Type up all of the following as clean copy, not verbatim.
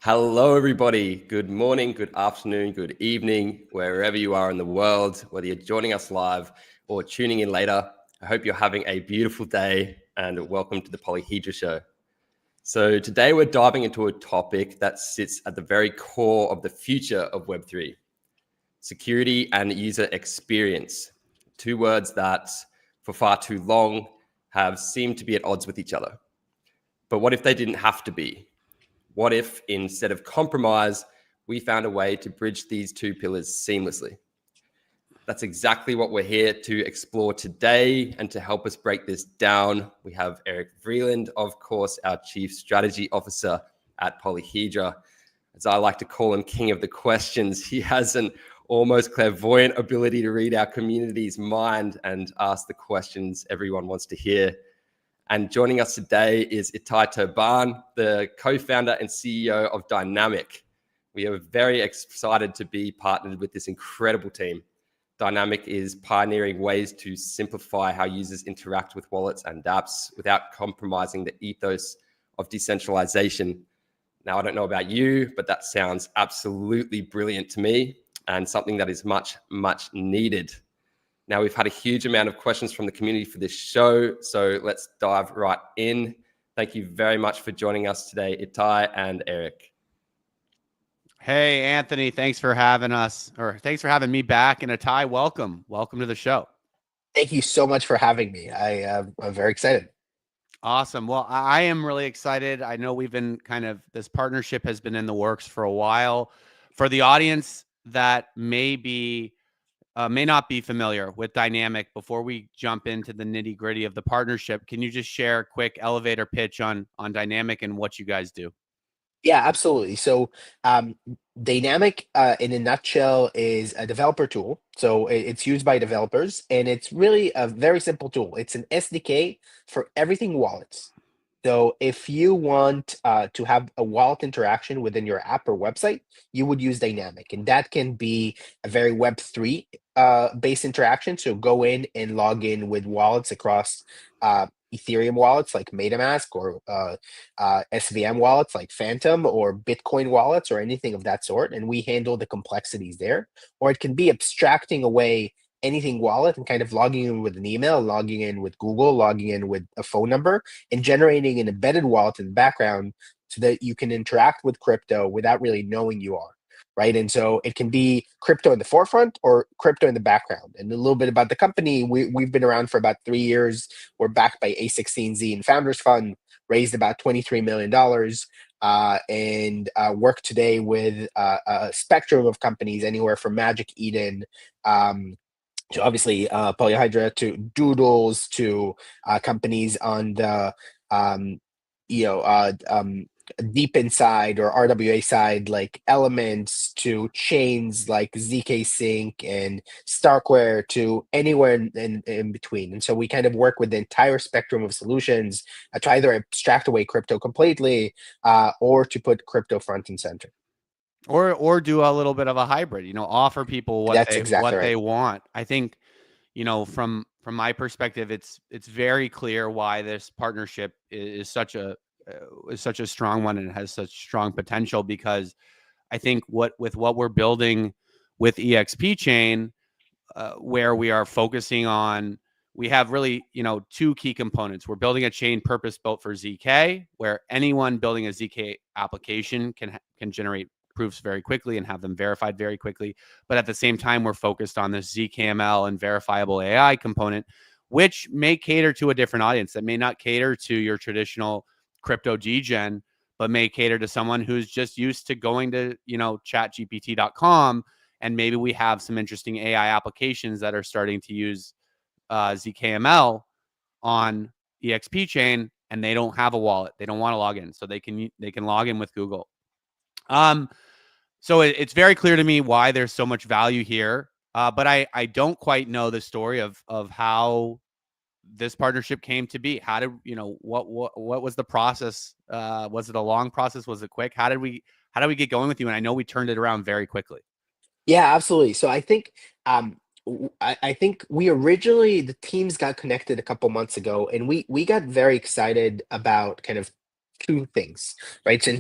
Hello, everybody. Good morning, good afternoon, good evening, wherever you are in the world, whether you're joining us live or tuning in later. I hope you're having a beautiful day and welcome to the Polyhedra Show. So, today we're diving into a topic that sits at the very core of the future of Web3 security and user experience. Two words that, for far too long, have seemed to be at odds with each other. But what if they didn't have to be? What if, instead of compromise, we found a way to bridge these two pillars seamlessly? That's exactly what we're here to explore today. And to help us break this down, we have Eric Vreeland, of course, our Chief Strategy Officer at Polyhedra. As I like to call him, King of the Questions. He has an almost clairvoyant ability to read our community's mind and ask the questions everyone wants to hear. And joining us today is Itai Turban, the co-founder and CEO of Dynamic. We are very excited to be partnered with this incredible team. Dynamic is pioneering ways to simplify how users interact with wallets and dApps without compromising the ethos of decentralization. Now, I don't know about you, but that sounds absolutely brilliant to me and something that is much, much needed. Now, we've had a huge amount of questions from the community for this show, so let's dive right in. Thank you very much for joining us today, Itai and Eric. Hey, Anthony, thanks for having us, or thanks for having me back. And Itai, welcome. Welcome to the show. Thank you so much for having me. I'm very excited. Awesome. Well, I am really excited. I know we've been this partnership has been in the works for a while. For the audience that may not be familiar with Dynamic, before we jump into the nitty gritty of the partnership, can you just share a quick elevator pitch on Dynamic and what you guys do? Yeah, absolutely. So, Dynamic, in a nutshell, is a developer tool. So it's used by developers, and it's really a very simple tool. It's an SDK for everything wallets. So if you want to have a wallet interaction within your app or website, you would use Dynamic, and that can be a very Web3 based interaction. So go in and log in with wallets across Ethereum wallets like MetaMask, or SVM wallets like Phantom, or Bitcoin wallets, or anything of that sort. And we handle the complexities there. Or it can be abstracting away anything wallet and kind of logging in with an email, logging in with Google, logging in with a phone number, and generating an embedded wallet in the background so that you can interact with crypto without really knowing you are. Right. And so it can be crypto in the forefront or crypto in the background. And a little bit about the company, we've been around for about 3 years. We're backed by A16Z and Founders Fund, raised about $23 million, and work today with a spectrum of companies, anywhere from Magic Eden to obviously Polyhedra, to Doodles, to companies on the deep inside or RWA side like Elements, to chains like ZK Sync and Starkware, to anywhere in between. And so we kind of work with the entire spectrum of solutions to either abstract away crypto completely or to put crypto front and center. Or do a little bit of a hybrid, offer people what they want. I think, from my perspective, it's very clear why this partnership is such a strong one and has such strong potential, because I think with what we're building with EXP Chain, where we are focusing on, we have really, two key components. We're building a chain purpose built for ZK, where anyone building a ZK application can generate proofs very quickly and have them verified very quickly. But at the same time, we're focused on this ZKML and verifiable AI component, which may cater to a different audience that may not cater to your traditional crypto degen, but may cater to someone who's just used to going to, chatgpt.com. And maybe we have some interesting AI applications that are starting to use ZKML on EXP Chain, and they don't have a wallet. They don't want to log in, so they can log in with Google. So it's very clear to me why there's so much value here, but I don't quite know the story of how this partnership came to be. How did what was the process? Was it a long process? Was it quick? How did we get going with you? And I know we turned it around very quickly. Yeah, absolutely. So I think I think the teams got connected a couple months ago, and we got very excited about kind of two things, right? So,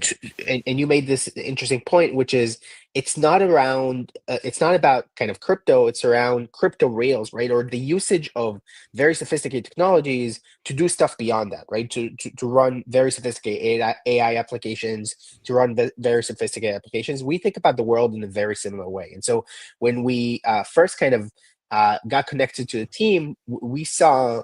and you made this interesting point, which is it's not around, it's not about kind of crypto, it's around crypto rails, right? Or the usage of very sophisticated technologies to do stuff beyond that, right? To run very sophisticated AI applications, to run very sophisticated applications. We think about the world in a very similar way. And so when we first kind of got connected to the team, we saw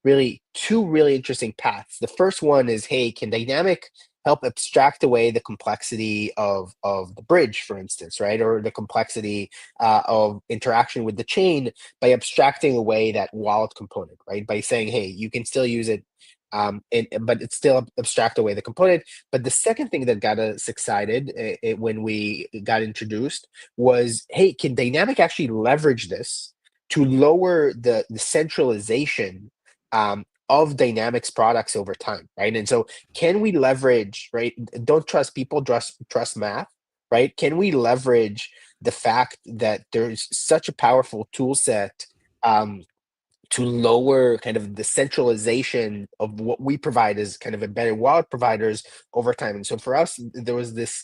really two really interesting paths. The first one is, hey, can Dynamic help abstract away the complexity of the bridge, for instance, right? Or the complexity of interaction with the chain by abstracting away that wallet component, right? By saying, hey, you can still use it, but it's still abstract away the component. But the second thing that got us excited when we got introduced was, hey, can Dynamic actually leverage this to lower the centralization of Dynamics products over time, right? And so can we leverage, right? Don't trust people, trust math, right? Can we leverage the fact that there's such a powerful tool set to lower kind of the centralization of what we provide as kind of embedded wallet providers over time? And so for us, there was this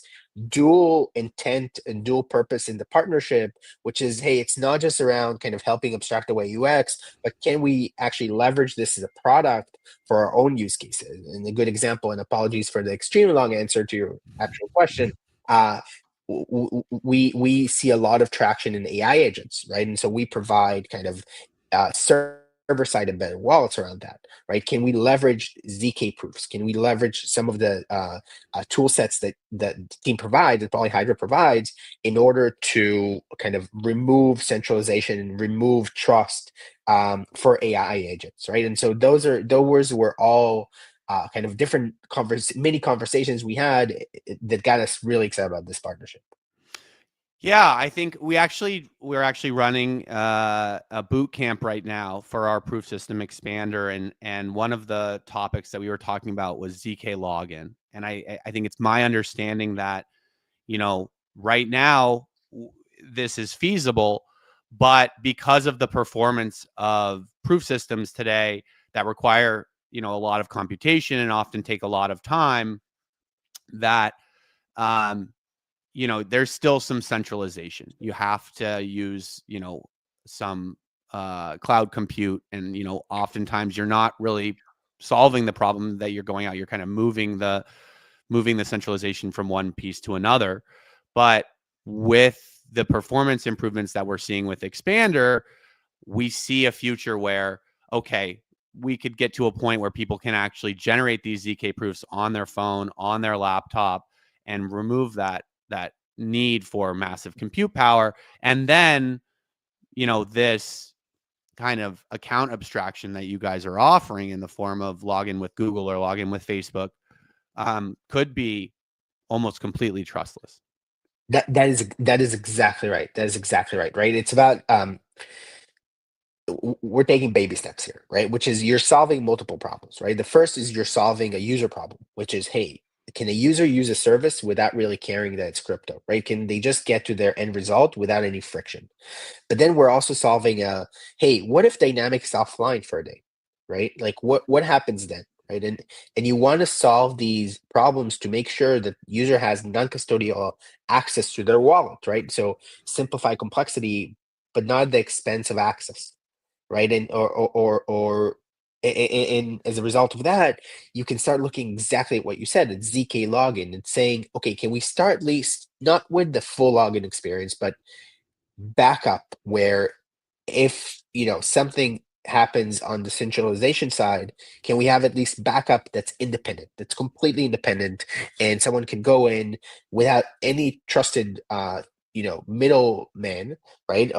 dual intent and dual purpose in the partnership, which is, hey, it's not just around kind of helping abstract away UX, but can we actually leverage this as a product for our own use cases? And a good example, and apologies for the extremely long answer to your actual question, we see a lot of traction in AI agents, right? And so we provide kind of server-side embedded wallets around that, right? Can we leverage ZK proofs? Can we leverage some of the tool sets that the team provides, that Polyhedra provides, in order to kind of remove centralization and remove trust for AI agents, right? And so those were all kind of different mini conversations we had that got us really excited about this partnership. Yeah, I think we're actually running a boot camp right now for our proof system expander, and one of the topics that we were talking about was ZK login. And I think it's my understanding that, right now this is feasible, but because of the performance of proof systems today that require, a lot of computation and often take a lot of time, that there's still some centralization. You have to use, some cloud compute, and, oftentimes you're not really solving the problem that you're going out. You're kind of moving the centralization from one piece to another. But with the performance improvements that we're seeing with Expander, we see a future where, okay, we could get to a point where people can actually generate these ZK proofs on their phone, on their laptop, and remove that need for massive compute power. And then, this kind of account abstraction that you guys are offering in the form of login with Google or login with Facebook could be almost completely trustless. That is exactly right. That is exactly right. Right. It's about we're taking baby steps here, right? Which is, you're solving multiple problems, right? The first is you're solving a user problem, which is, hey, can a user use a service without really caring that it's crypto, right? Can they just get to their end result without any friction? But then we're also solving hey, what if Dynamics offline for a day, right? Like what happens then, right? And you want to solve these problems to make sure that user has non-custodial access to their wallet, right? So simplify complexity, but not at the expense of access, right? And and as a result of that, you can start looking exactly at what you said, at ZK login, and saying, okay, can we start at least not with the full login experience, but backup, where if something happens on the centralization side, can we have at least backup that's independent, that's completely independent, and someone can go in without any trusted middleman, right?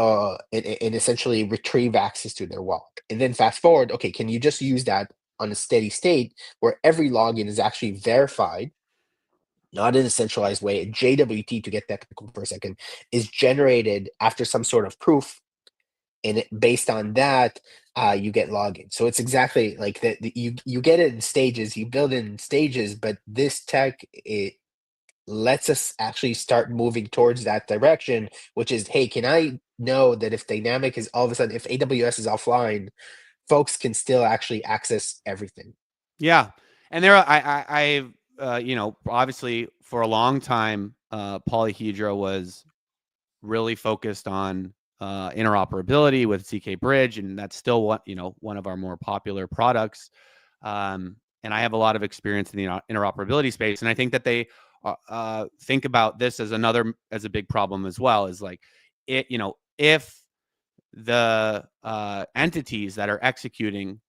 And essentially retrieve access to their wallet. And then fast forward, okay, can you just use that on a steady state where every login is actually verified, not in a centralized way? A JWT, to get technical for a second, is generated after some sort of proof, and based on that, you get login. So it's exactly like that. You get it in stages, you build it in stages, but this tech, it lets us actually start moving towards that direction, which is, hey, can I know that if Dynamic is all of a sudden, if AWS is offline, folks can still actually access everything? Yeah. And there, obviously for a long time, Polyhedra was really focused on interoperability with ZK Bridge, and that's still one of our more popular products. And I have a lot of experience in the interoperability space, and I think that they think about this as a big problem as well. Is like if the entities that are executing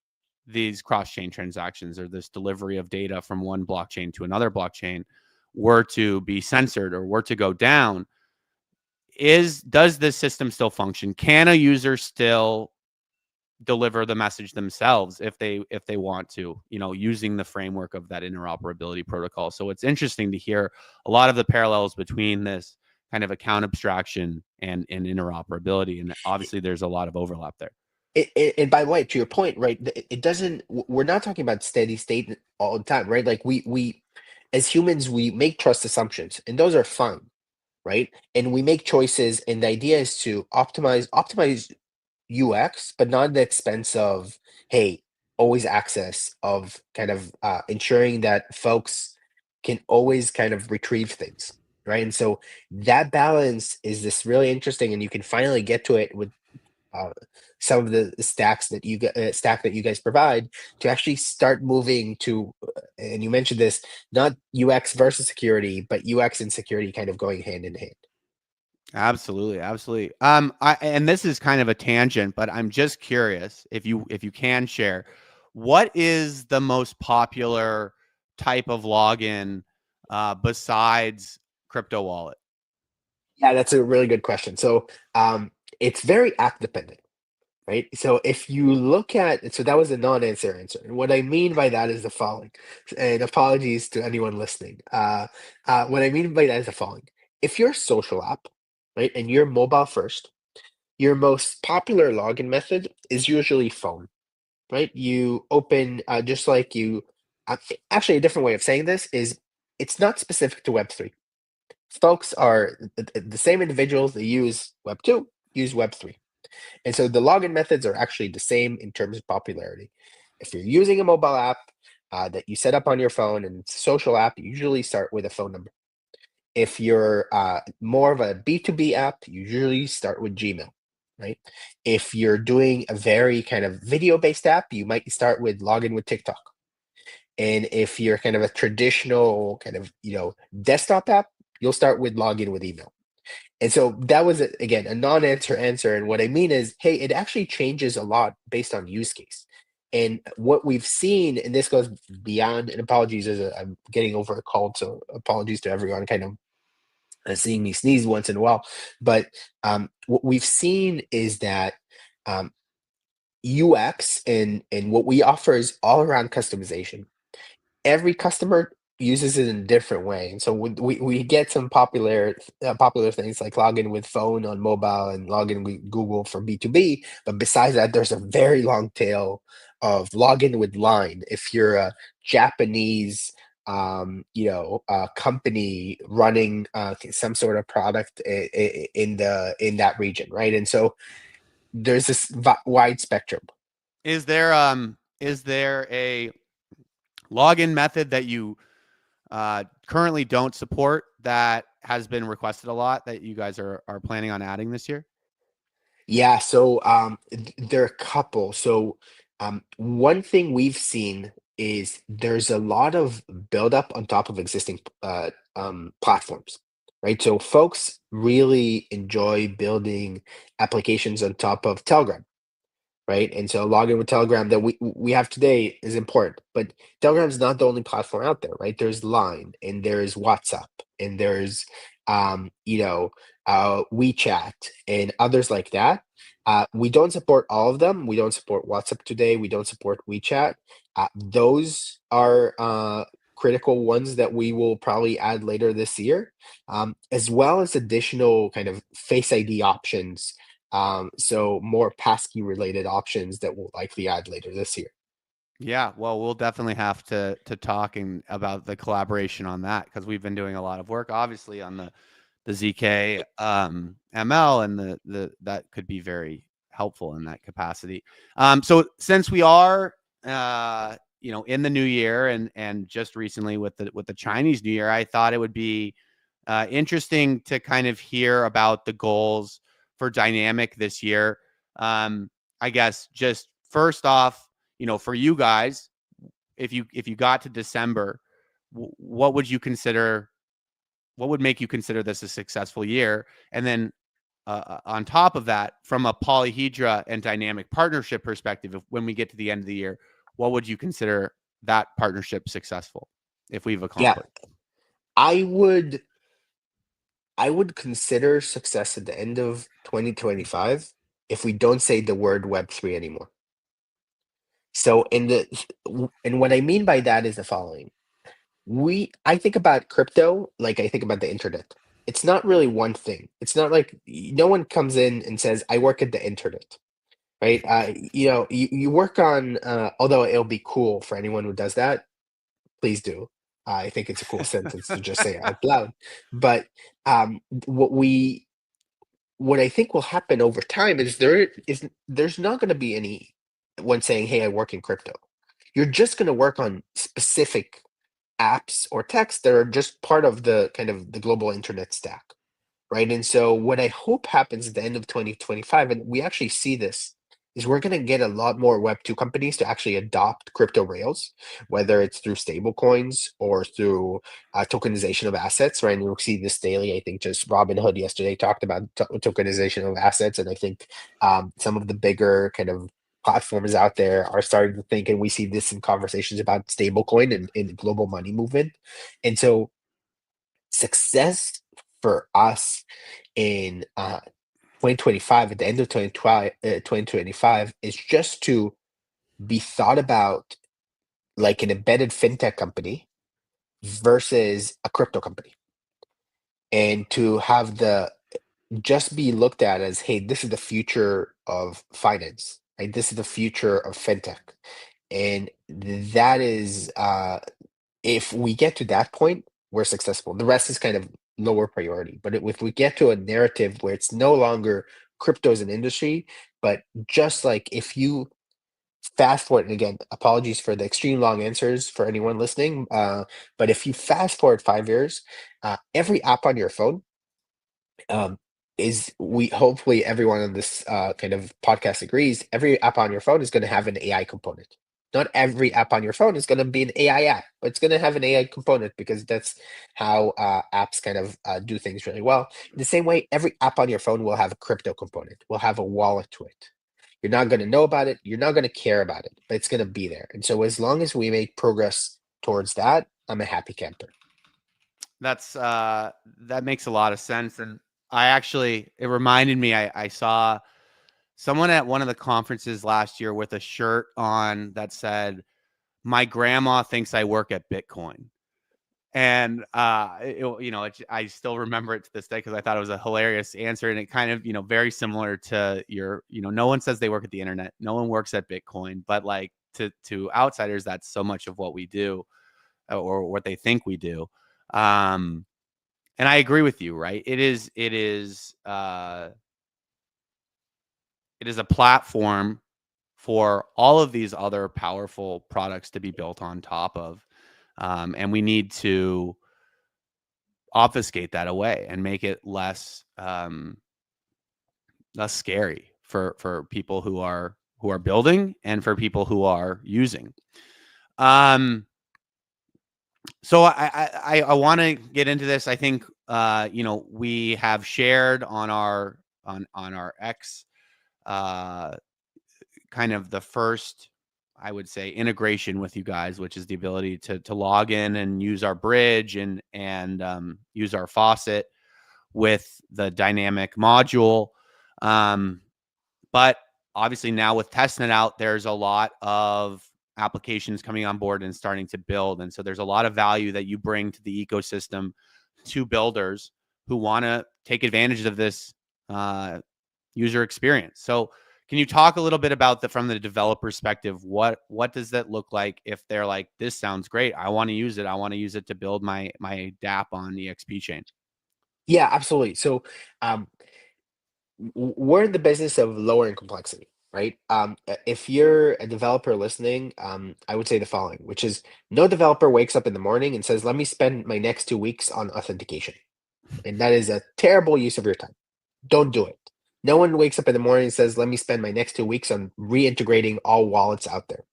these cross-chain transactions or this delivery of data from one blockchain to another blockchain were to be censored or were to go down, does this system still function? Can a user still deliver the message themselves if they want to, using the framework of that interoperability protocol? So it's interesting to hear a lot of the parallels between this kind of account abstraction and interoperability, and obviously there's a lot of overlap there. And by the way, to your point, right, it doesn't, we're not talking about steady state all the time, right? Like we as humans, we make trust assumptions, and those are fine, right? And we make choices, and the idea is to optimize UX, but not at the expense of, hey, always access, of kind of ensuring that folks can always kind of retrieve things, right? And so that balance is this really interesting, and you can finally get to it with some of the stacks that stack that you guys provide to actually start moving to, and you mentioned this, not UX versus security, but UX and security kind of going hand in hand. Absolutely. And this is kind of a tangent, but I'm just curious if you can share, what is the most popular type of login besides crypto wallet? Yeah, that's a really good question. So it's very app dependent, right? So if you look at, so that was a non-answer answer. And what I mean by that is the following, and apologies to anyone listening. What I mean by that is the following. If you're a social app, right, and you're mobile first, your most popular login method is usually phone, right? You open, just like you, actually a different way of saying this is it's not specific to Web3. Folks are the same individuals that use Web2, use Web3. And so the login methods are actually the same in terms of popularity. If you're using a mobile app that you set up on your phone and it's a social app, you usually start with a phone number. If you're more of a B2B app, you usually start with Gmail, right? If you're doing a very kind of video-based app, you might start with login with TikTok. And if you're kind of a traditional kind of, desktop app, you'll start with login with email. And so that was, again, a non-answer answer. And what I mean is, hey, it actually changes a lot based on use case. And what we've seen, and this goes beyond, and apologies, I'm getting over a cold, so apologies to everyone kind of seeing me sneeze once in a while. But what we've seen is that UX and what we offer is all around customization. Every customer uses it in a different way, and so we get some popular things like login with phone on mobile and login with Google for B2B. But besides that, there's a very long tail of login with line. If you're a Japanese company running some sort of product in that region, right? And so there's this wide spectrum. Is there a login method that you currently don't support that has been requested a lot that you guys are planning on adding this year? Yeah, so there are a couple. So one thing we've seen is there's a lot of buildup on top of existing platforms, right? So folks really enjoy building applications on top of Telegram, right? And so login with Telegram that we have today is important, but Telegram's not the only platform out there, right? There's Line and there's WhatsApp and there's WeChat and others like that. We don't support all of them. We don't support WhatsApp today. We don't support WeChat. Those are critical ones that we will probably add later this year, as well as additional kind of Face ID options. So more passkey related options that we'll likely add later this year. Yeah, well, we'll definitely have to talk about the collaboration on that, because we've been doing a lot of work, obviously, on the ZK ML, and the that could be very helpful in that capacity. So since we are in the new year and just recently with the Chinese New Year, I thought it would be interesting to kind of hear about the goals for Dynamic this year. I guess just first off, for you guys, if you got to December, what would make you consider this a successful year? And then on top of that, from a Polyhedra and Dynamic partnership perspective, when we get to the end of the year, what would you consider that partnership successful if we've accomplished? Yeah, I would consider success at the end of 2025 if we don't say the word Web3 anymore. So and what I mean by that is the following. I think about crypto like I think about the internet. It's not really one thing. It's not like no one comes in and says, I work at the internet, right? You work on, although it'll be cool for anyone who does that, please do. I think it's a cool sentence to just say out loud. But um, what we what I think will happen over time is there's not going to be anyone saying, "Hey, I work in crypto." You're just going to work on specific apps or texts that are just part of the kind of the global internet stack, right? And so what I hope happens at the end of 2025, and we actually see this, is we're going to get a lot more Web2 companies to actually adopt crypto rails, whether it's through stable coins or through tokenization of assets, right? And you'll see this daily. I think just Robinhood yesterday talked about tokenization of assets, and I think some of the bigger kind of platforms out there are starting to think, and we see this in conversations about stablecoin and in global money movement. And so success for us in 2025, at the end of 2025, is just to be thought about like an embedded fintech company versus a crypto company, and to have the just be looked at as, hey, this is the future of finance, right? This is the future of fintech. And that is, if we get to that point, we're successful. The rest is kind of lower priority. But if we get to a narrative where it's no longer crypto as an industry, but just like if you fast forward, and again, apologies for the extreme long answers for anyone listening, but if you fast forward 5 years, every app on your phone um, is we hopefully everyone on this kind of podcast agrees every app on your phone is going to have an AI component. Not every app on your phone is going to be an AI app, but it's going to have an AI component because that's how apps kind of do things really well. In the same way, every app on your phone will have a crypto component, will have a wallet to it. You're not going to know about it, you're not going to care about it, but it's going to be there. And so as long as we make progress towards that, I'm a happy camper. That makes a lot of sense. And it reminded me, I saw someone at one of the conferences last year with a shirt on that said, "My grandma thinks I work at Bitcoin." And I still remember it to this day because I thought it was a hilarious answer, and it kind of very similar to your no one says they work at the internet, no one works at Bitcoin, but like to outsiders, that's so much of what we do or what they think we do. And I agree with you, right? It is a platform for all of these other powerful products to be built on top of. And we need to obfuscate that away and make it less scary for people who are building and for people who are using. So I want to get into this. I think we have shared on our X kind of the first, I would say, integration with you guys, which is the ability to log in and use our bridge and use our faucet with the dynamic module. But obviously now with testnet out, there's a lot of applications coming on board and starting to build. And so there's a lot of value that you bring to the ecosystem to builders who want to take advantage of this user experience. So can you talk a little bit about from the developer perspective, what does that look like if they're like, this sounds great, I want to use it. I want to use it to build my dApp on the XP chain. Yeah, absolutely. So we're in the business of lowering complexity. right? If you're a developer listening, I would say the following, which is no developer wakes up in the morning and says, let me spend my next 2 weeks on authentication. And that is a terrible use of your time. Don't do it. No one wakes up in the morning and says, let me spend my next 2 weeks on reintegrating all wallets out there.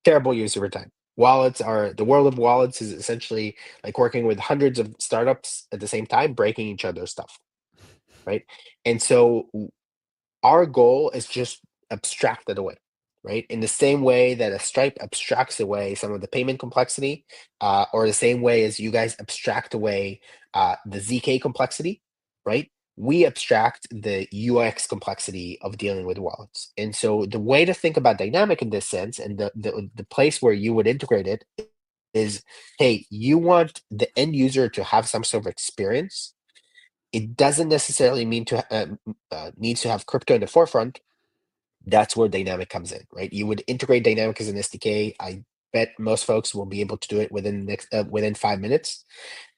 Terrible use of your time. The world of wallets is essentially like working with hundreds of startups at the same time, breaking each other's stuff, right? And so our goal is just abstract it away, right? In the same way that a Stripe abstracts away some of the payment complexity, or the same way as you guys abstract away the ZK complexity, right? We abstract the UX complexity of dealing with wallets. And so the way to think about dynamic in this sense, and the place where you would integrate it is, hey, you want the end user to have some sort of experience. It doesn't necessarily mean to needs to have crypto in the forefront. That's where dynamic comes in, right? You would integrate dynamic as an SDK. I bet most folks will be able to do it within 5 minutes.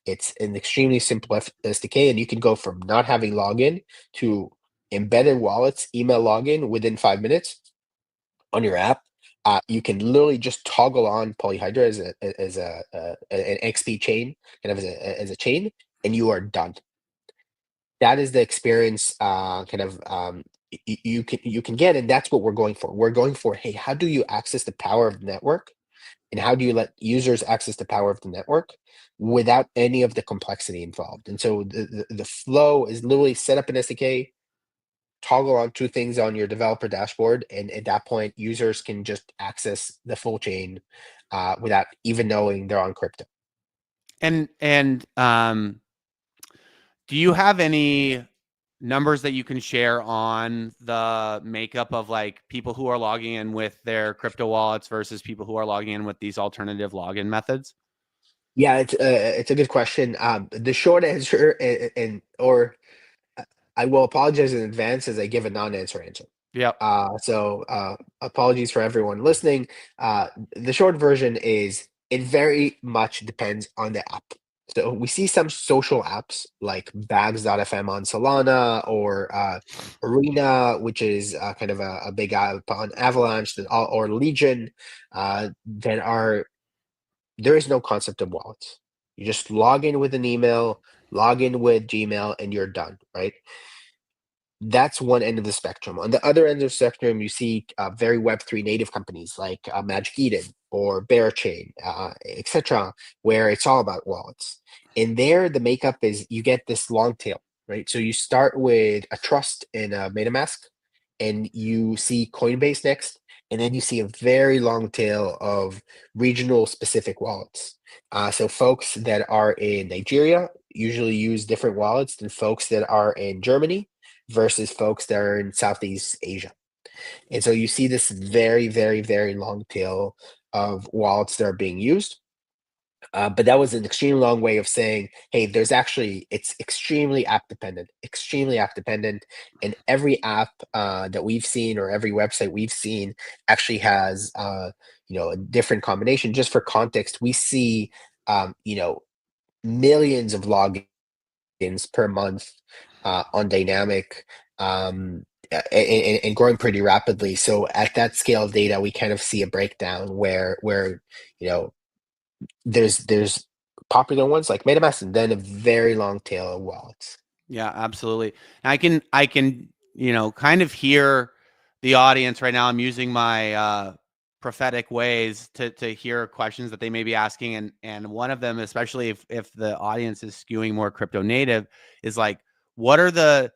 It's an extremely simple SDK, and you can go from not having login to embedded wallets, email login within 5 minutes on your app. You can literally just toggle on Polyhedra as an XP chain, kind of as a chain, and you are done. That is the experience you can get, and that's what we're going for. We're going for, hey, how do you access the power of the network, and how do you let users access the power of the network without any of the complexity involved? And so the flow is literally set up an SDK, toggle on two things on your developer dashboard, and at that point, users can just access the full chain without even knowing they're on crypto. And do you have any numbers that you can share on the makeup of like people who are logging in with their crypto wallets versus people who are logging in with these alternative login methods? Yeah, it's a good question. The short answer, or I will apologize in advance as I give a non-answer answer. Yep. So apologies for everyone listening. The short version is it very much depends on the app. So we see some social apps like Bags.fm on Solana, or Arena, which is kind of a big app on Avalanche, or Legion, there is no concept of wallets. You just log in with an email, log in with Gmail, and you're done, right? That's one end of the spectrum. On the other end of the spectrum, you see very Web3 native companies like Magic Eden or Bearchain, etc., where it's all about wallets. And there, the makeup is you get this long tail, right? So you start with a trust in a MetaMask, and you see Coinbase next, and then you see a very long tail of regional specific wallets. So folks that are in Nigeria usually use different wallets than folks that are in Germany versus folks that are in Southeast Asia. And so you see this very, very, very long tail of wallets that are being used. But that was an extremely long way of saying, hey, it's extremely app dependent, and every app that we've seen, or every website we've seen, actually has a different combination. Just for context, we see millions of logins per month on Dynamic, and growing pretty rapidly. So at that scale of data, we kind of see a breakdown where there's popular ones like MetaMask, and then a very long tail of wallets. Yeah, absolutely. I can kind of hear the audience right now. I'm using my prophetic ways to hear questions that they may be asking, and one of them, especially if the audience is skewing more crypto native, is like, what are the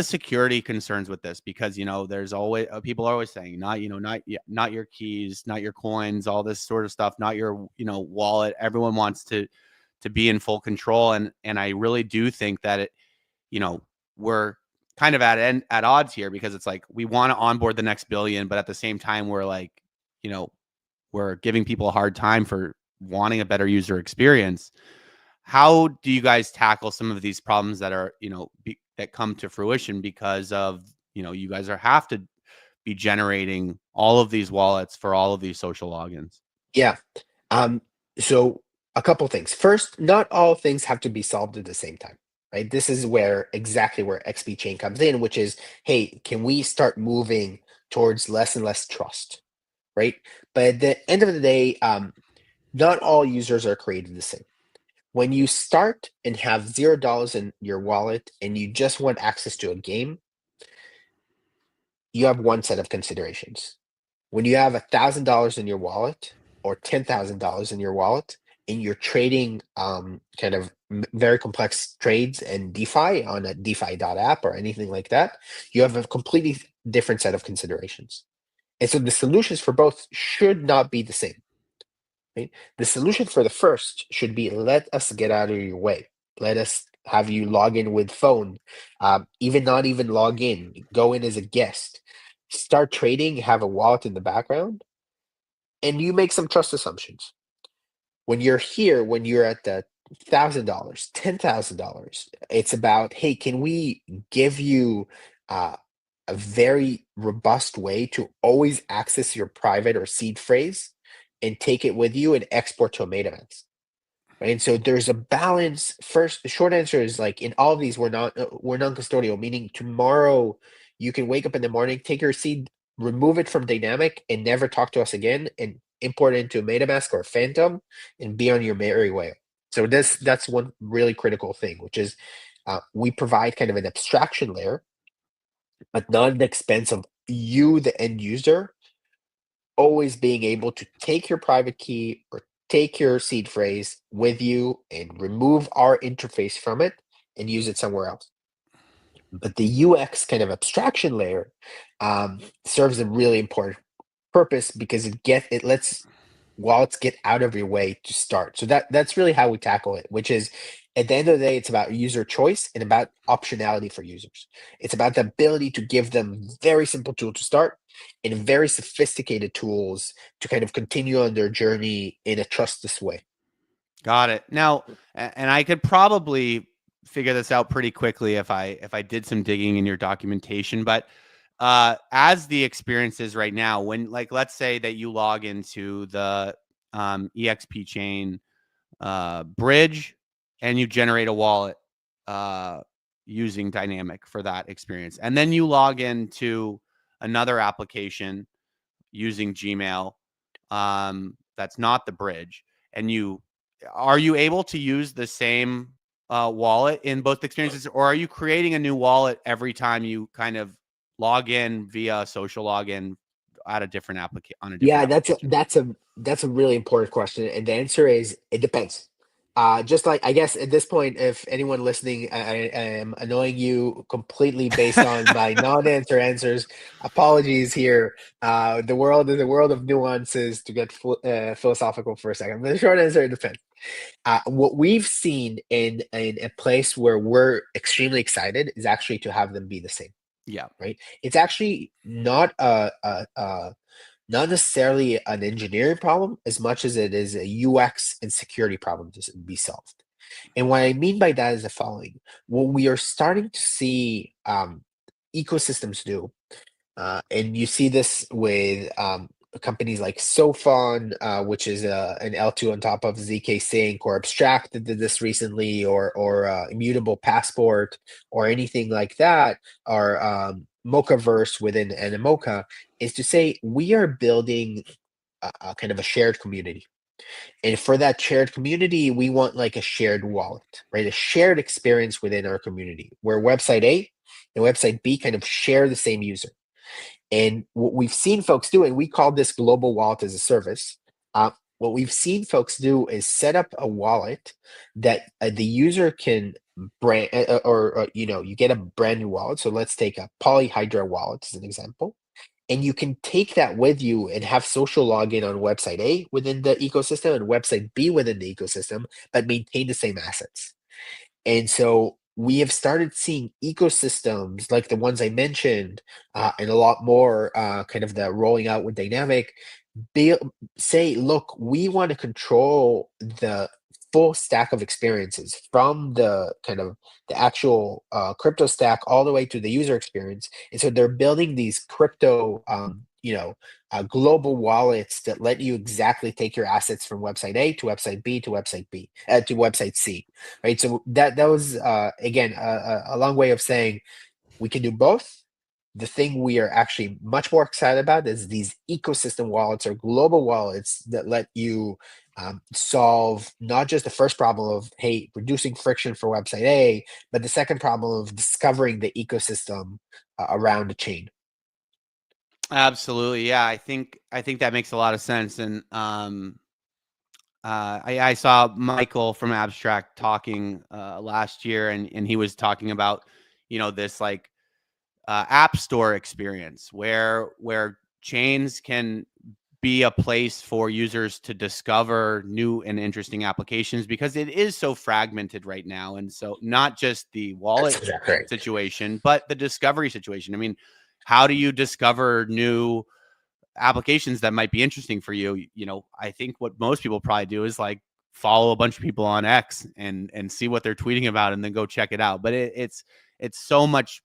security concerns with this? Because there's always people are always saying not your keys, not your coins, all this sort of stuff, not your wallet. Everyone wants to be in full control, and I really do think that we're kind of at odds here, because it's like we want to onboard the next billion, but at the same time we're like we're giving people a hard time for wanting a better user experience. How do you guys tackle some of these problems that are that come to fruition because of you guys have to be generating all of these wallets for all of these social logins? Yeah. So a couple things. First, not all things have to be solved at the same time, right? This is exactly where XP Chain comes in, which is, hey, can we start moving towards less and less trust, right? But at the end of the day, not all users are created the same. When you start and have $0 in your wallet and you just want access to a game, you have one set of considerations. When you have $1,000 in your wallet or $10,000 in your wallet and you're trading kind of very complex trades and DeFi on a DeFi.app or anything like that, you have a completely different set of considerations. And so the solutions for both should not be the same. Right? The solution for the first should be, let us get out of your way. Let us have you log in with phone, not even log in, go in as a guest, start trading, have a wallet in the background, and you make some trust assumptions. When you're here, when you're at the $1,000, $10,000, it's about, hey, can we give you a very robust way to always access your private or seed phrase and take it with you and export to a MetaMask, right? And so there's a balance. First, the short answer is, like, in all of these, we're non-custodial, meaning tomorrow you can wake up in the morning, take your seed, remove it from Dynamic, and never talk to us again, and import it into a MetaMask or a Phantom, and be on your merry way. So that's one really critical thing, which is we provide kind of an abstraction layer, but not at the expense of you, the end user, always being able to take your private key or take your seed phrase with you and remove our interface from it and use it somewhere else. But the UX kind of abstraction layer serves a really important purpose, because it lets wallets get out of your way to start. So that's really how we tackle it, which is, at the end of the day, it's about user choice and about optionality for users. It's about the ability to give them very simple tool to start and very sophisticated tools to kind of continue on their journey in a trustless way. Got it. Now, and I could probably figure this out pretty quickly if I did some digging in your documentation, but as the experience is right now, when, like, let's say that you log into the EXP chain bridge and you generate a wallet using Dynamic for that experience, and then you log into another application using Gmail that's not the bridge, and are you able to use the same wallet in both experiences, or are you creating a new wallet every time you kind of log in via social login at a different application on a different application? That's a really important question, and the answer is, it depends. Just like, I guess at this point, if anyone listening, I am annoying you completely based on my non-answer answers. Apologies here. The world is a world of nuances, to get philosophical for a second. But the short answer, it depends. What we've seen in a place where we're extremely excited is actually to have them be the same. Yeah. Right. It's actually not not necessarily an engineering problem as much as it is a UX and security problem to be solved. And what I mean by that is the following: what we are starting to see ecosystems do, and you see this with companies like Sofon, which is an L2 on top of ZK Sync, or Abstract that did this recently, or Immutable Passport, or anything like that, or Mochaverse within Animoca, is to say we are building a kind of a shared community. And for that shared community, we want like a shared wallet, right? A shared experience within our community, where website A and website B kind of share the same user. And what we've seen folks do, and we call this global wallet as a service, what we've seen folks do is set up a wallet that the user can brand, or you get a brand new wallet. So let's take a Polyhedra wallet as an example. And you can take that with you and have social login on website A within the ecosystem and website B within the ecosystem, but maintain the same assets. And so we have started seeing ecosystems like the ones I mentioned, and a lot more, kind of the rolling out with Dynamic, say, look, we want to control the full stack of experiences, from the kind of the actual crypto stack all the way to the user experience. And so they're building these crypto, global wallets that let you exactly take your assets from website A to website B to website B to website C, right? So that was again a long way of saying we can do both, the thing we are actually much more excited about is these ecosystem wallets or global wallets that let you solve not just the first problem of, hey, reducing friction for website A, but the second problem of discovering the ecosystem around a chain. Absolutely. Yeah. I think that makes a lot of sense. And I saw Michael from Abstract talking last year, and he was talking about, this like app store experience where chains can be a place for users to discover new and interesting applications, because it is so fragmented right now. And so not just the wallet situation, but the discovery situation. I mean, how do you discover new applications that might be interesting for you? I think what most people probably do is like follow a bunch of people on X and see what they're tweeting about and then go check it out. But it's so much,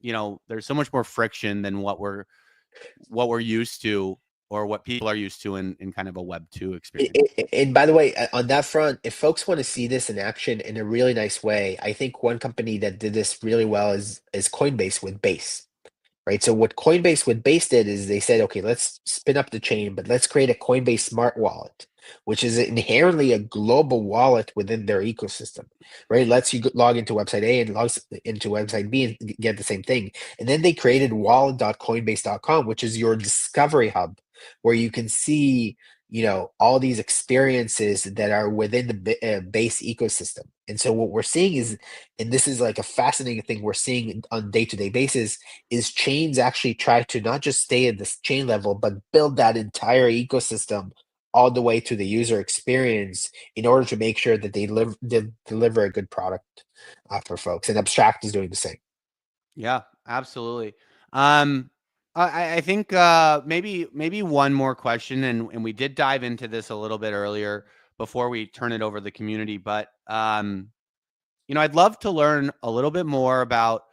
there's so much more friction than what we're used to, or what people are used to in kind of a Web 2 experience. And by the way, on that front, if folks want to see this in action in a really nice way, I think one company that did this really well is Coinbase with Base. Right. So what Coinbase with Base did is they said, okay, let's spin up the chain, but let's create a Coinbase smart wallet, which is inherently a global wallet within their ecosystem, right? It lets you log into website A and logs into website B and get the same thing. And then they created wallet.coinbase.com, which is your discovery hub, where you can see, all these experiences that are within the Base ecosystem. And so what we're seeing is, and this is like a fascinating thing we're seeing on day-to-day basis, is chains actually try to not just stay at this chain level, but build that entire ecosystem all the way to the user experience in order to make sure that they deliver a good product for folks. And Abstract is doing the same. Yeah, absolutely. I think maybe one more question, and we did dive into this a little bit earlier before we turn it over to the community, but I'd love to learn a little bit more about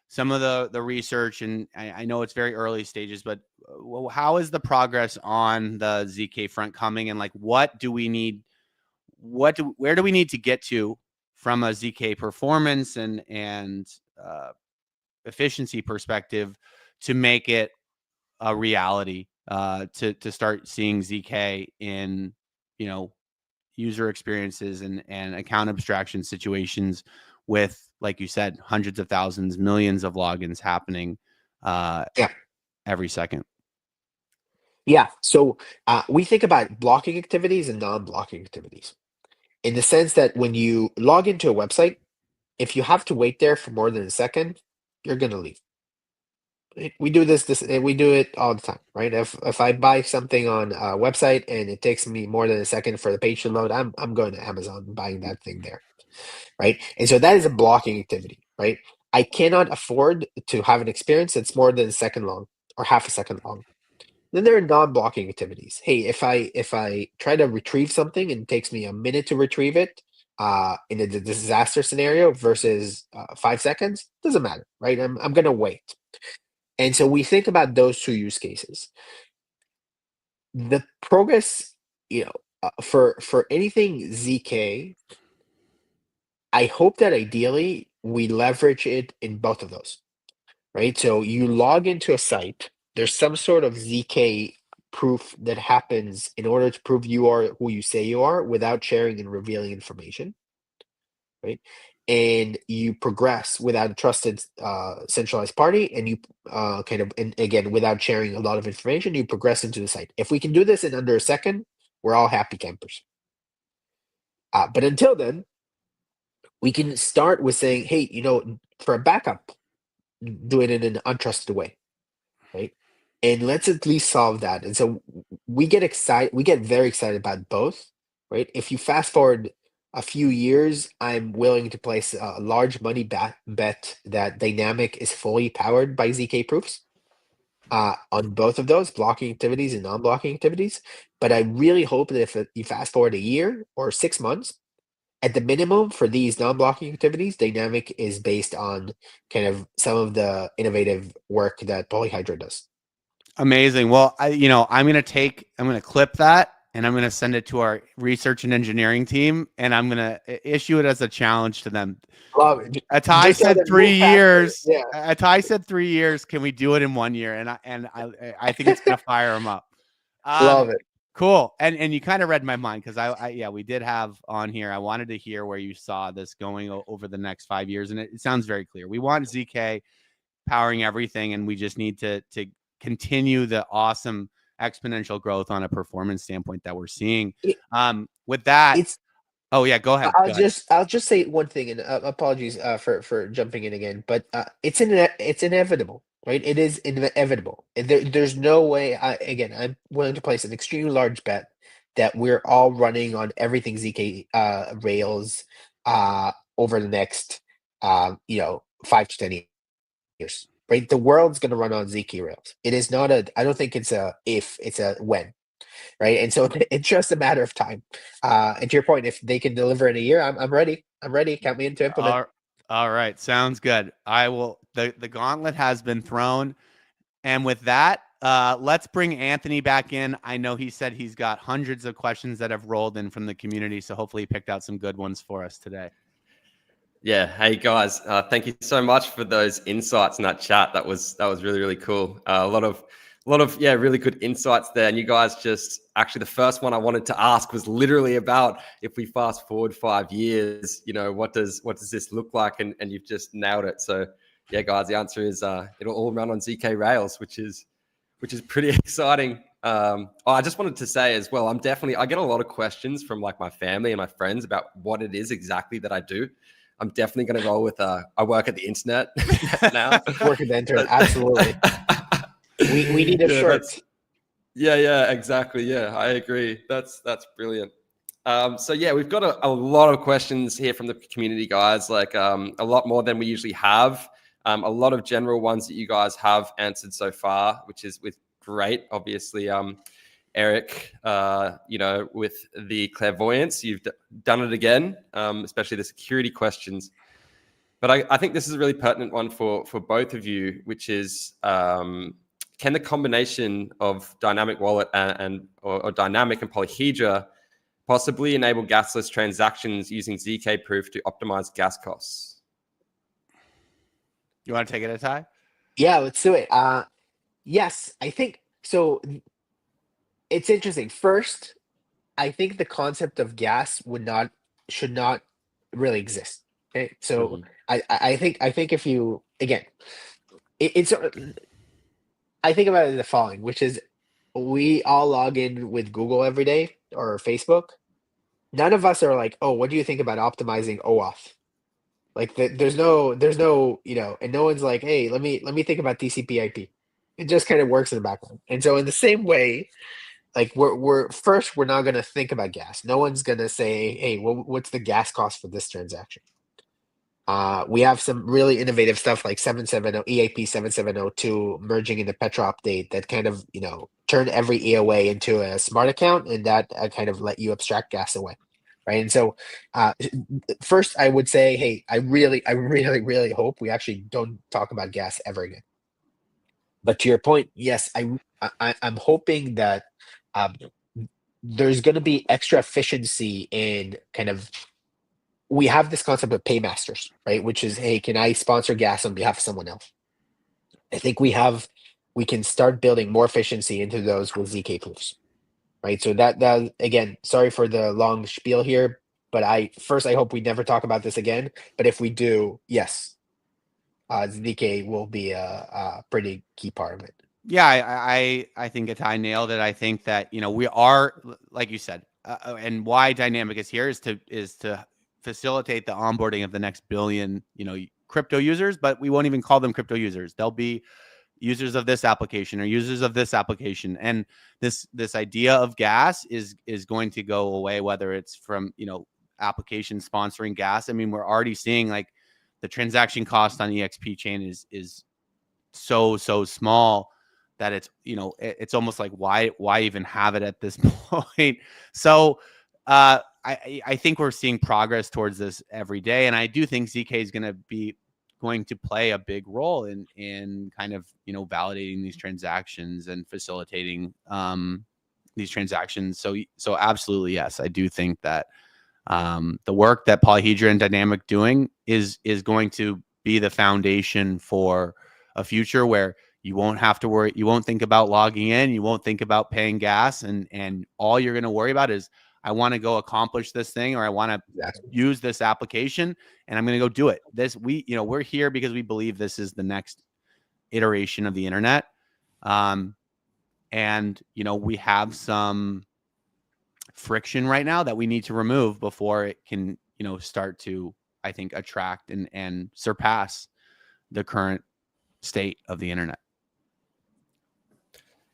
some of the research, and I know it's very early stages, but how is the progress on the ZK front coming, and like what do we need? Where do we need to get to from a ZK performance and efficiency perspective to make it a reality, to start seeing ZK in user experiences and account abstraction situations with, like you said, hundreds of thousands, millions of logins happening every second. Yeah. So we think about blocking activities and non-blocking activities, in the sense that when you log into a website, if you have to wait there for more than a second, you're going to leave. We do we do it all the time, right? If I buy something on a website and it takes me more than a second for the page to load, I'm going to Amazon and buying that thing there, right? And so that is a blocking activity, right? I cannot afford to have an experience that's more than a second long or half a second long. Then there are non-blocking activities. Hey, if I try to retrieve something and it takes me a minute to retrieve it, in a disaster scenario versus 5 seconds, doesn't matter, right? I'm gonna wait. And so we think about those two use cases. The progress, for anything ZK, I hope that ideally we leverage it in both of those, right? So you log into a site, there's some sort of ZK proof that happens in order to prove you are who you say you are without sharing and revealing information, right? And you progress without a trusted centralized party, and you and again, without sharing a lot of information, you progress into the site. If we can do this in under a second, we're all happy campers. But until then, we can start with saying, hey, for a backup, do it in an untrusted way, right? And let's at least solve that. And so we get very excited about both, right? If you fast forward a few years, I'm willing to place a large money bet that Dynamic is fully powered by ZK proofs on both of those, blocking activities and non-blocking activities. But I really hope that if you fast forward a year or 6 months, at the minimum for these non-blocking activities, Dynamic is based on kind of some of the innovative work that Polyhedra does. Amazing. Well, I'm going to clip that and I'm going to send it to our research and engineering team, and I'm going to issue it as a challenge to them. Atai said 3 years. Yeah. Atai said 3 years. Can we do it in 1 year? And I think it's going to fire him up. Love it. Cool. And you kind of read my mind, because I we did have on here. I wanted to hear where you saw this going over the next 5 years, and it sounds very clear. We want ZK powering everything, and we just need to continue the awesome exponential growth on a performance standpoint that we're seeing. With that, oh yeah, go ahead. I'll just say one thing, and apologies for jumping in again, but it's inevitable, right? It is inevitable. There's no way. Again, I'm willing to place an extremely large bet that we're all running on everything ZK Rails over the next 5 to 10 years. Right, the world's going to run on ZK Rails. It is not I don't think it's a if, it's a when. Right, and so it's just a matter of time. And to your point, if they can deliver in a year, I'm ready. I'm ready. Count me in to implement. All right, sounds good. I will. The gauntlet has been thrown, and with that, let's bring Anthony back in. I know he said he's got hundreds of questions that have rolled in from the community, so hopefully he picked out some good ones for us today. Yeah. Hey guys, thank you so much for those insights in that chat. That was really, really cool. A lot of really good insights there. And you guys actually the first one I wanted to ask was literally about, if we fast forward 5 years, what does this look like? And you've just nailed it. So yeah, guys, the answer is it'll all run on ZK Rails, which is pretty exciting. I just wanted to say as well, I get a lot of questions from like my family and my friends about what it is exactly that I do. I'm definitely going to roll with I work at the internet now. Work at the internet, absolutely. we need a shirt. Yeah, exactly. Yeah, I agree. That's brilliant. So yeah, we've got a lot of questions here from the community, guys. Like a lot more than we usually have. A lot of general ones that you guys have answered so far, which is great. Obviously, Eric, with the clairvoyance, you've done it again, especially the security questions. But I think this is a really pertinent one for both of you, which is, can the combination of dynamic wallet or dynamic and Polyhedra possibly enable gasless transactions using ZK proof to optimize gas costs? You want to take it, Atai? Yeah, let's do it. Yes, I think so. It's interesting. First, I think the concept of gas should not really exist. Okay, so I think if you again, it's I think about it the following, which is we all log in with Google every day or Facebook. None of us are like, oh, what do you think about optimizing OAuth? Like there's no, and no one's like, hey, let me think about TCP/IP. It just kind of works in the background. And so in the same way, like we're not going to think about gas. No one's going to say, hey, what's the gas cost for this transaction? We have some really innovative stuff like 770 EAP 7702 merging in the Petra update that kind of turn every EOA into a smart account, and that kind of let you abstract gas away, right? And so first I would say, hey, I really hope we actually don't talk about gas ever again. But to your point, yes, I'm hoping that there's going to be extra efficiency in kind of, we have this concept of paymasters, right? Which is, hey, can I sponsor gas on behalf of someone else? I think we can start building more efficiency into those with ZK proofs, right? So that again, sorry for the long spiel here, but I hope we never talk about this again. But if we do, yes, ZK will be a pretty key part of it. Yeah, I think Atai nailed it. I think that we are, like you said, and why dynamic is here is to facilitate the onboarding of the next billion crypto users, but we won't even call them crypto users. They'll be users of this application or users of this application, and this idea of gas is going to go away, whether it's from applications sponsoring gas. I mean, we're already seeing like the transaction cost on EXP chain is so small that it's almost like why even have it at this point. So I think we're seeing progress towards this every day, and I do think ZK is going to play a big role in kind of validating these transactions and facilitating these transactions. So absolutely, yes, I do think that the work that Polyhedra and Dynamic doing is going to be the foundation for a future where you won't have to worry. You won't think about logging in. You won't think about paying gas, and all you're going to worry about is, I want to go accomplish this thing, or I want to use this application, and I'm going to go do it. We're here because we believe this is the next iteration of the internet. And we have some friction right now that we need to remove before it can, start to, I think, attract and surpass the current state of the internet.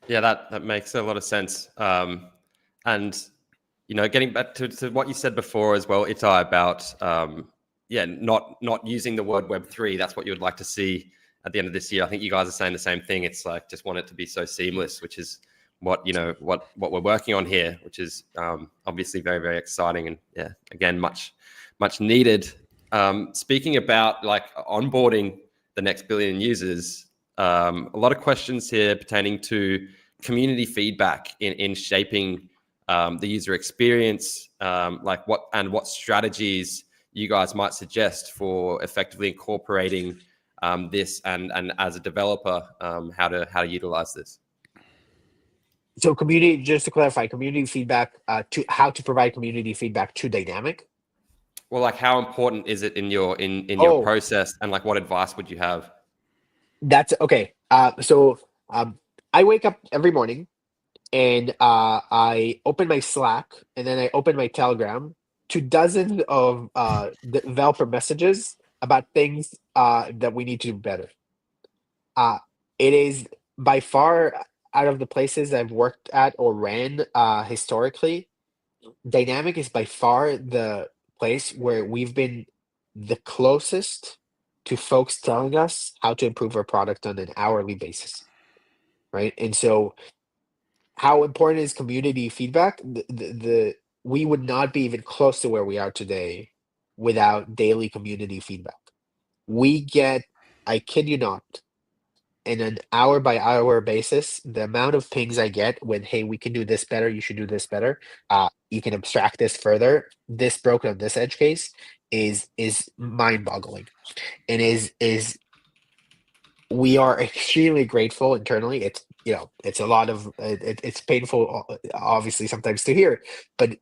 Yeah, that makes a lot of sense. And getting back to what you said before as well, Itai, about not using the word Web3. That's what you would like to see at the end of this year. I think you guys are saying the same thing. It's like, just want it to be so seamless, which is what we're working on here, which is obviously very, very exciting, and again, much needed. Speaking about like onboarding the next billion users, a lot of questions here pertaining to community feedback in shaping the user experience, like what strategies you guys might suggest for effectively incorporating this, and as a developer, how to utilize this. So community, just to clarify, community feedback, to how to provide community feedback to Dynamic. Well, like, how important is it in your your process, and like, what advice would you have? That's okay. So I wake up every morning, and I open my Slack, and then I open my Telegram to dozens of developer messages about things that we need to do better. It is by far, out of the places I've worked at or ran historically, Dynamic is by far the place where we've been the closest to folks telling us how to improve our product on an hourly basis, right? And so, how important is community feedback? We would not be even close to where we are today without daily community feedback. We get, I kid you not, in an hour by hour basis, the amount of pings I get when, hey, we can do this better, you should do this better, you can abstract this further, this broke on this edge case, is mind-boggling, and is we are extremely grateful internally. It's it's a lot of it's painful, obviously, sometimes to hear, but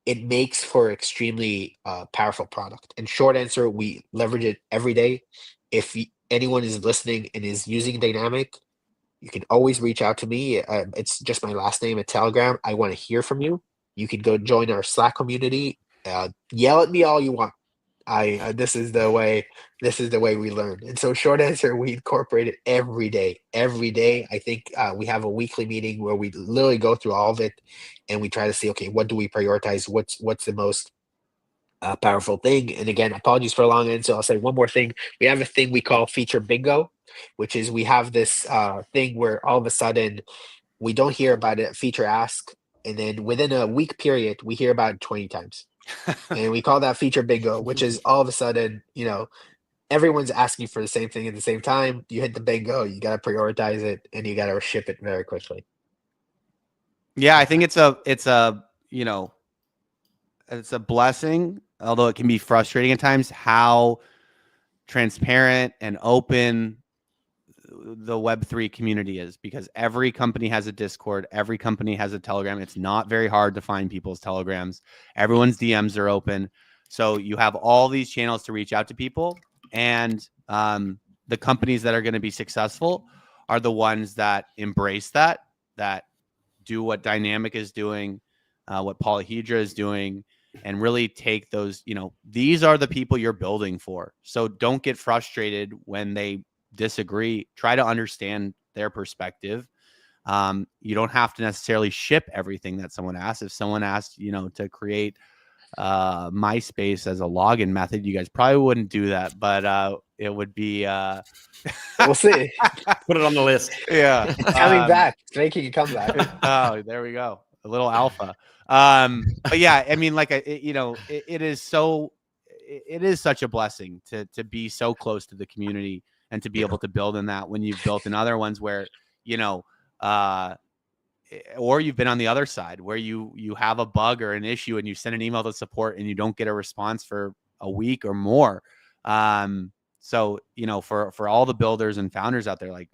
it makes for extremely powerful product. And short answer, we leverage it every day. If anyone is listening and is using Dynamic, you can always reach out to me. It's just my last name at Telegram. I want to hear from you. You can go join our Slack community. Yell at me all you want. This is the way we learn. And so, short answer, we incorporate it every day. Every day, I think we have a weekly meeting where we literally go through all of it, and we try to see, okay, what do we prioritize? What's the most powerful thing? And again, apologies for a long answer. I'll say one more thing. We have a thing we call feature bingo, which is we have this thing where all of a sudden we don't hear about it, feature ask, and then within a week period, we hear about it 20 times. And we call that feature bingo, which is all of a sudden, everyone's asking for the same thing at the same time. You hit the bingo, you got to prioritize it, and you got to ship it very quickly. Yeah, I think it's a blessing, although it can be frustrating at times, how transparent and open the Web3 community is, because every company has a Discord, every company has a Telegram. It's not very hard to find people's Telegrams. Everyone's DMs are open. So you have all these channels to reach out to people, and the companies that are going to be successful are the ones that embrace that do what Dynamic is doing, what Polyhedra is doing, and really take those, these are the people you're building for. So don't get frustrated when they disagree. Try to understand their perspective. You don't have to necessarily ship everything that someone asks. If someone asked, to create MySpace as a login method, you guys probably wouldn't do that, but it would be we'll see. Put it on the list. Yeah. Coming back, making a comeback. Oh, there we go. A little alpha. But yeah, I mean, like, it is such a blessing to be so close to the community and to be able to build in that, when you've built in other ones where, or you've been on the other side where you have a bug or an issue and you send an email to support and you don't get a response for a week or more. So, for all the builders and founders out there, like,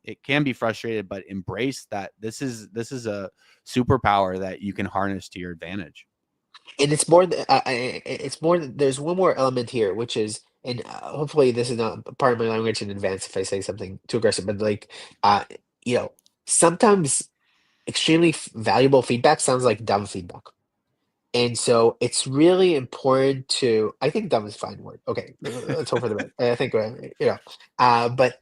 it can be frustrated, but embrace that this is a superpower that you can harness to your advantage. And it's more, there's one more element here, which is, and hopefully this is not part of my language in advance if I say something too aggressive, but like, uh, sometimes extremely valuable feedback sounds like dumb feedback. And so it's really important I think dumb is a fine word. Okay, let's hope for the best. I think, but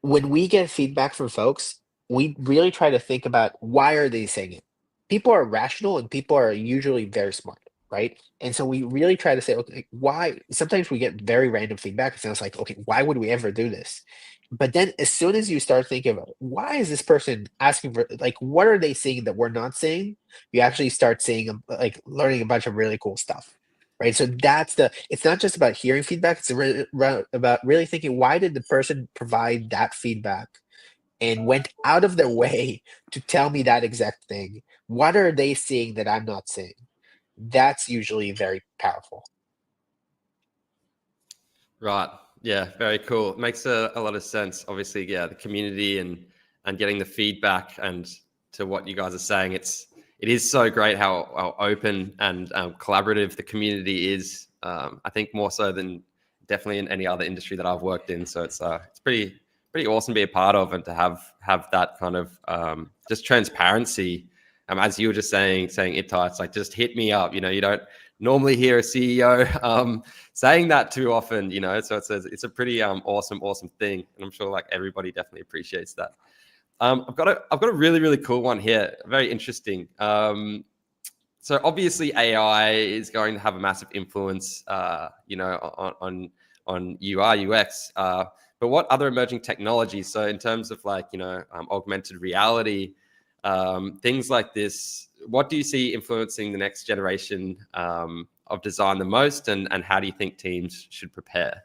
when we get feedback from folks, we really try to think about why are they saying it. People are rational and people are usually very smart, right? And so we really try to say, okay, why? Sometimes we get very random feedback. It sounds like, okay, why would we ever do this? But then as soon as you start thinking about why is this person asking for, like, what are they saying that we're not saying? You actually start seeing, like, learning a bunch of really cool stuff. Right. So it's not just about hearing feedback. It's about really thinking, why did the person provide that feedback and went out of their way to tell me that exact thing? What are they seeing that I'm not seeing? That's usually very powerful. Right. Yeah. Very cool. It makes a lot of sense. Obviously, yeah, the community and getting the feedback, and to what you guys are saying, it is so great how open and collaborative the community is. I think more so than definitely in any other industry that I've worked in. So it's pretty awesome to be a part of, and to have that kind of just transparency. As you were just saying Itai, it's like, just hit me up. You don't normally hear a CEO saying that too often. So it's a pretty awesome thing, and I'm sure like everybody definitely appreciates that. I've got a really, really cool one here. Very interesting. So obviously AI is going to have a massive influence, on UI, UX. But what other emerging technologies? So in terms of like, augmented reality, things like this, what do you see influencing the next generation of design the most, and how do you think teams should prepare?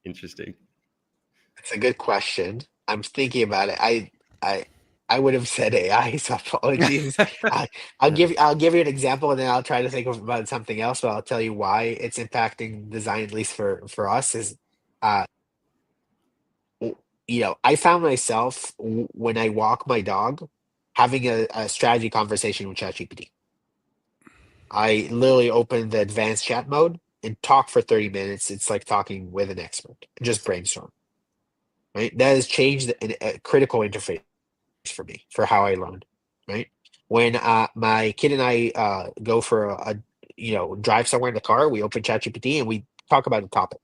Interesting. It's a good question. I'm thinking about it. I would have said AI, so apologies. I'll give you an example, and then I'll try to think about something else. But I'll tell you why it's impacting design, at least for us. Is I found myself when I walk my dog having a strategy conversation with ChatGPT. I literally open the advanced chat mode and talk for 30 minutes. It's like talking with an expert, just brainstorm. Right? That has changed a critical interface for me for how I learn. Right? When my kid and I go for a drive somewhere in the car, we open ChatGPT and we talk about a topic.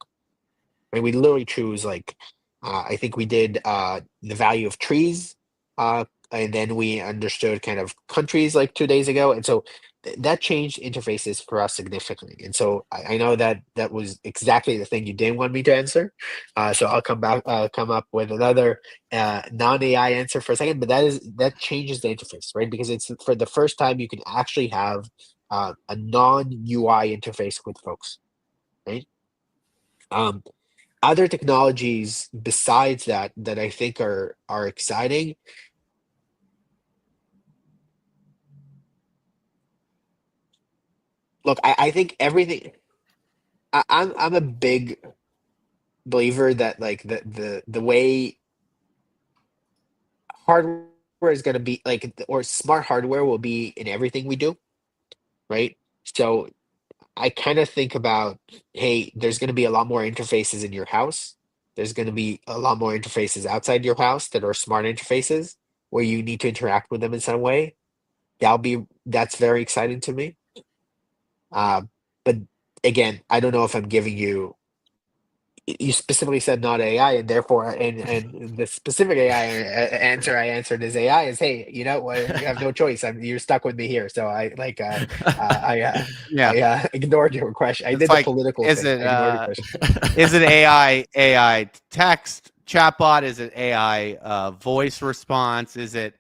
Right? We literally choose like I think we did the value of trees, and then we understood kind of countries like 2 days ago, and so that changed interfaces for us significantly. And so I know that was exactly the thing you didn't want me to answer. So I'll come up with another non-AI answer for a second, but that changes the interface, right? Because it's for the first time you can actually have a non-UI interface with folks, right? Other technologies besides that I think are exciting. Look, I think everything. I'm a big believer that like the way hardware is going to be like, or smart hardware will be in everything we do, right? So I kind of think about, hey, there's going to be a lot more interfaces in your house. There's going to be a lot more interfaces outside your house that are smart interfaces where you need to interact with them in some way. That's very exciting to me. But again, I don't know if I'm giving you. You specifically said not AI, and therefore, and the specific AI answer I answered is AI is, hey, you know what? You have no choice. You're stuck with me here. So I ignored your question. I It's did like, the political is thing. it I ignored your question. is it AI text chatbot? Is it AI voice response? Is it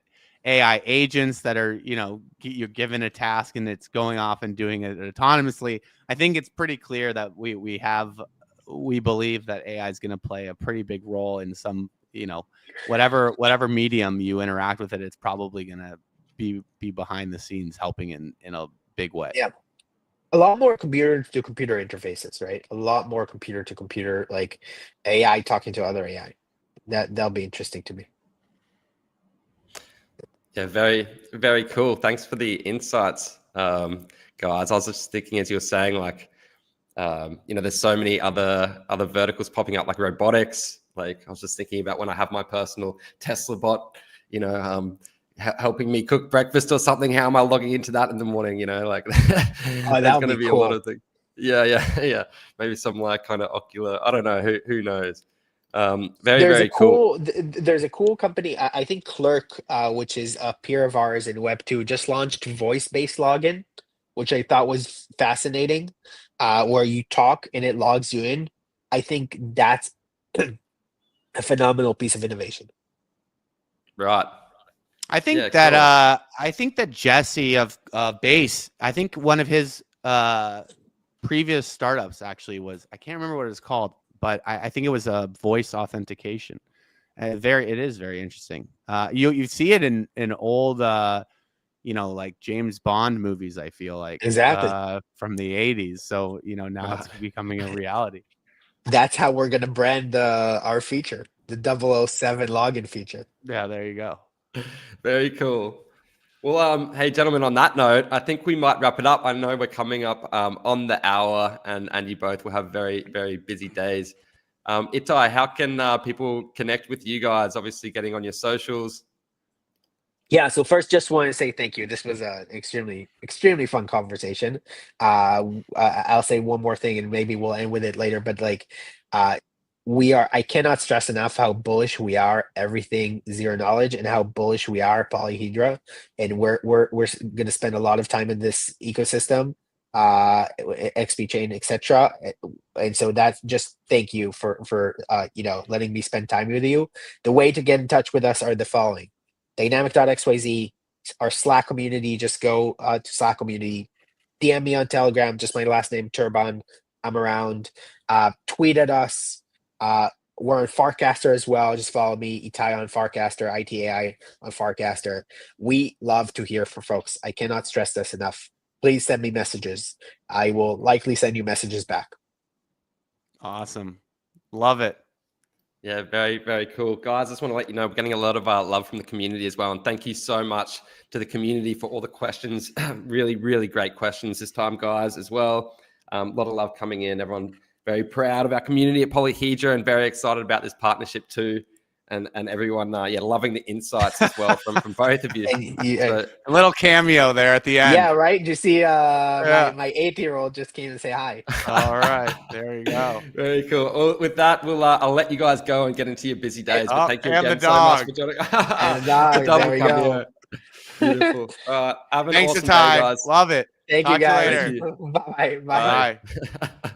AI agents that are, you're given a task and it's going off and doing it autonomously? I think it's pretty clear that we have we believe that AI is going to play a pretty big role in some, whatever medium you interact with it, it's probably going to be behind the scenes helping in a big way. Yeah. A lot more computer to computer interfaces, right? A lot more computer to computer, like AI talking to other AI. That'll be interesting to me. Yeah, very, very cool. Thanks for the insights, guys. I was just thinking as you were saying, like, there's so many other verticals popping up, like robotics. Like I was just thinking about when I have my personal Tesla bot, helping me cook breakfast or something. How am I logging into that in the morning? Like there's going to be cool. A lot of things. Yeah. Maybe some like kind of ocular. I don't know. Who knows? Very cool. There's a cool company. I think Clerk, which is a peer of ours in Web2, just launched voice-based login, which I thought was fascinating. Where you talk and it logs you in. I think that's a phenomenal piece of innovation. Right. I think that Jesse of Base, I think one of his previous startups actually was, I can't remember what it's called, but I think it was a voice authentication. It is very interesting. You see it in old like James Bond movies, I feel like. Exactly. From the 80s. So, now it's becoming a reality. That's how we're going to brand our feature, the 007 login feature. Yeah, there you go. Very cool. Well, hey, gentlemen, on that note, I think we might wrap it up. I know we're coming up on the hour, and you both will have very, very busy days. Itai, how can people connect with you guys? Obviously, getting on your socials. Yeah, so first, just want to say thank you. This was an extremely, extremely fun conversation. I'll say one more thing, and maybe we'll end with it later. But I cannot stress enough how bullish we are everything zero knowledge, and how bullish we are Polyhedra, and we're going to spend a lot of time in this ecosystem, XP chain, etc. And so that's just thank you for letting me spend time with you. The way to get in touch with us are the following: dynamic.xyz, our Slack community. Just go to Slack community, DM me on Telegram, just my last name, Turban. I'm around. Tweet at us. We're on Farcaster as well. Just follow me, Itai on Farcaster, ITAI on Farcaster. We love to hear from folks. I cannot stress this enough. Please send me messages. I will likely send you messages back. Awesome. Love it. Yeah, very, very cool. Guys, I just want to let you know we're getting a lot of love from the community as well. And thank you so much to the community for all the questions. Really, really great questions this time, guys, as well. A lot of love coming in. Everyone very proud of our community at Polyhedra and very excited about this partnership too. And everyone, loving the insights as well from both of you. So, a little cameo there at the end. Yeah, right. Did you see my 8-year-old just came to say hi. All right, there you go. Very cool. Well, with that, I'll let you guys go and get into your busy days. But thank you again so much for joining. And the dog. There we go. Beautiful. Have an Thanks awesome day, guys. Love it. Thank Talk you guys. To you later. Bye. Bye.